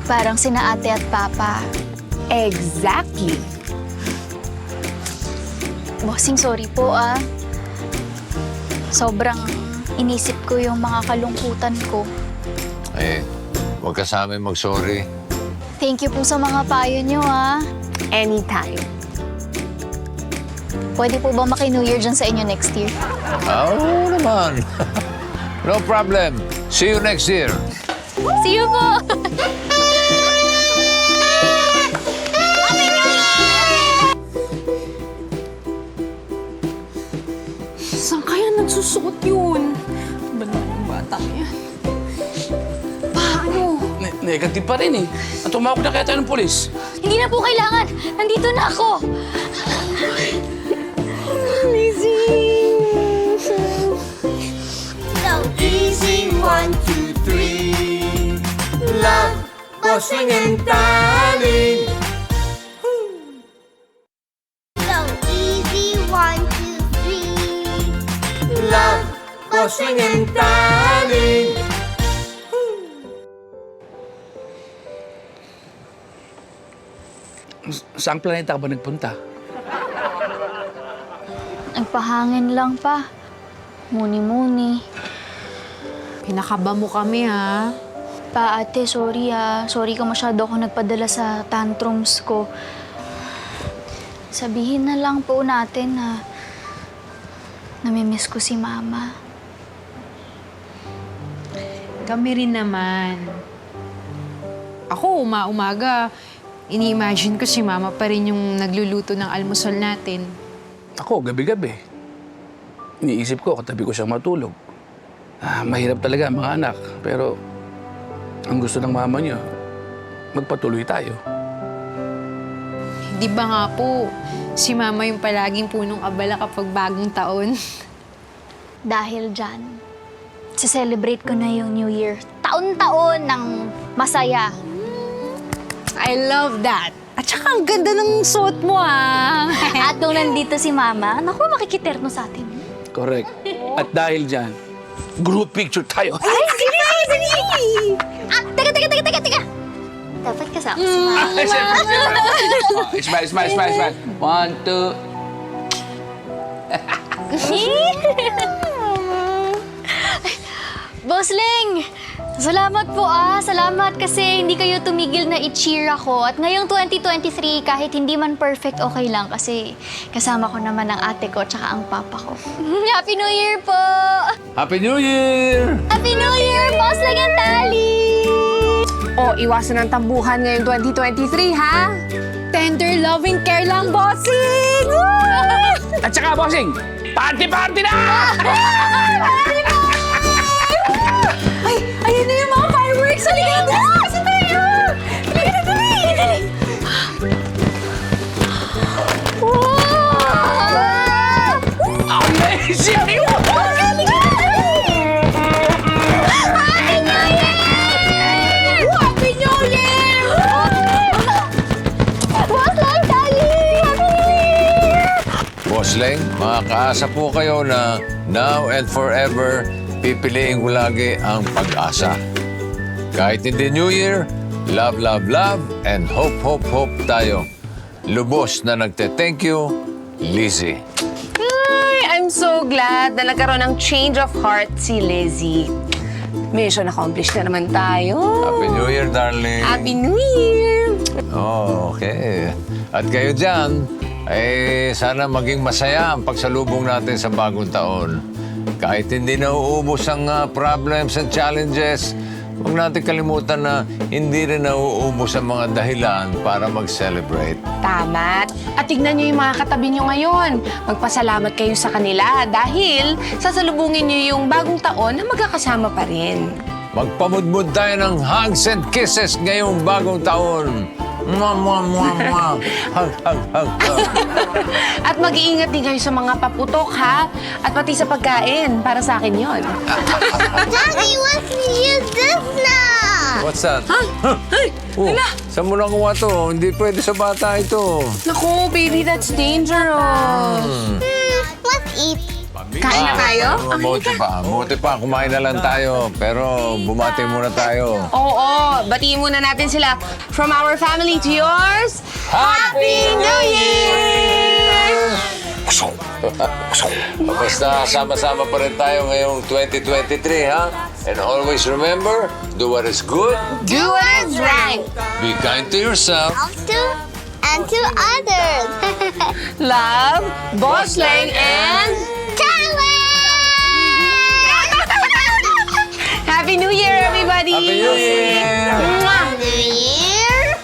Parang sina ate at papa. Exactly. Bossing, sorry po Sobrang inisip ko yung mga kalungkutan ko. Huwag ka sa amin mag-sorry. Thank you po sa mga payo nyo Anytime. Pwede po ba maki-New Year dyan sa inyo next year? Oo naman. No problem. See you next year. See you po! Saan kaya nagsusuot yun? Ba naman yung batang yan? Paano? Negative pa rin eh. At tumawag na kaya tayo ng polis. Hindi na po kailangan. Nandito na ako. So easy, 1, 2, 3. Love, bossing and darling. So easy, 1, 2, 3. Love, bossing and darling. Saang planeta ka ba nagpunta? Nagpahangin lang pa. Muni-muni. Pinakaba mo kami, ha? Pa, ate, sorry Sorry ka masyado ako nagpadala sa tantrums ko. Sabihin na lang po natin na namimiss ko si Mama. Kami rin naman. Ako, umaga, ini-imagine ko si Mama pa rin yung nagluluto ng almusal natin. Ako, gabi-gabi. Iniisip ko, katabi ko siyang matulog. Mahirap talaga ang mga anak, pero ang gusto ng mama niyo, magpatuloy tayo. Di ba nga po, si Mama yung palaging punong abala kapag bagong taon? Dahil dyan, celebrate ko na yung New Year. Taon-taon ng masaya. I love that. At saka ang ganda ng suot mo, At nung nandito si Mama, naku, makikiterno sa atin. Correct. At dahil dyan, group picture tayo. Ay, sige! Teka! Dapat kasama si Mama. Smile. 1, 2. Boss Ling! Salamat po salamat kasi hindi kayo tumigil na i-cheer ako. At ngayong 2023, kahit hindi man perfect, okay lang kasi kasama ko naman ang ate ko tsaka ang papa ko. Happy New Year po! Happy New Year! Happy New Year, Boss Legantali! O, iwasan ang tambuhan ngayong 2023, ha? Tender loving care lang, bossing! At saka, bossing, party-party na! Ay, ayun na yung mga fireworks! Halika na, boss! Kasi tayo! Halika na, dali! Amazing! Happy New Year! Boss Legantali! Happy New Year! Boss Leng, makakaasa po kayo na now and forever, pipiliin ko lagi ang pag-asa. Kahit hindi New Year, love, love, love, and hope, hope, hope tayo. Lubos na nagte-thank you, Lizzie. Ay, I'm so glad na nagkaroon ng change of heart si Lizzie. Mission accomplished na naman tayo. Happy New Year, darling. Happy New Year! Oh, okay. At kayo dyan, sana maging masaya ang pagsalubong natin sa bagong taon. Kahit hindi na uubos ang problems and challenges, huwag natin kalimutan na hindi rin nauubos ang mga dahilan para mag-celebrate. Tama. At tignan niyo yung mga katabi niyo ngayon. Magpasalamat kayo sa kanila dahil sasalubungin niyo yung bagong taon na magkakasama pa rin. Magpamudmud tayo ng hugs and kisses ngayong bagong taon. Mwah, mwah, mwah, mwah. Hug, hug, hug, hug. At mag-iingat din kayo sa mga paputok, ha? At pati sa pagkain. Para sa akin yon. Daddy wants me to use this now. What's that? Hey! Oh, saan mo nakuha to? Hindi pwede sa bata ito. Naku, baby, that's dangerous. Let's eat. Kain na tayo? Buti pa, kumain na lang tayo. Pero bumati muna tayo. Oo, batiin muna natin sila. From our family to yours, Happy New Year! Basta sama-sama pa rin tayo ngayong 2023, ha? And always remember, do what is good. Do what is right. Be kind to yourself. And to others. Love, Boss Leng, and Happy New Year, everybody! Happy New Year! New Year.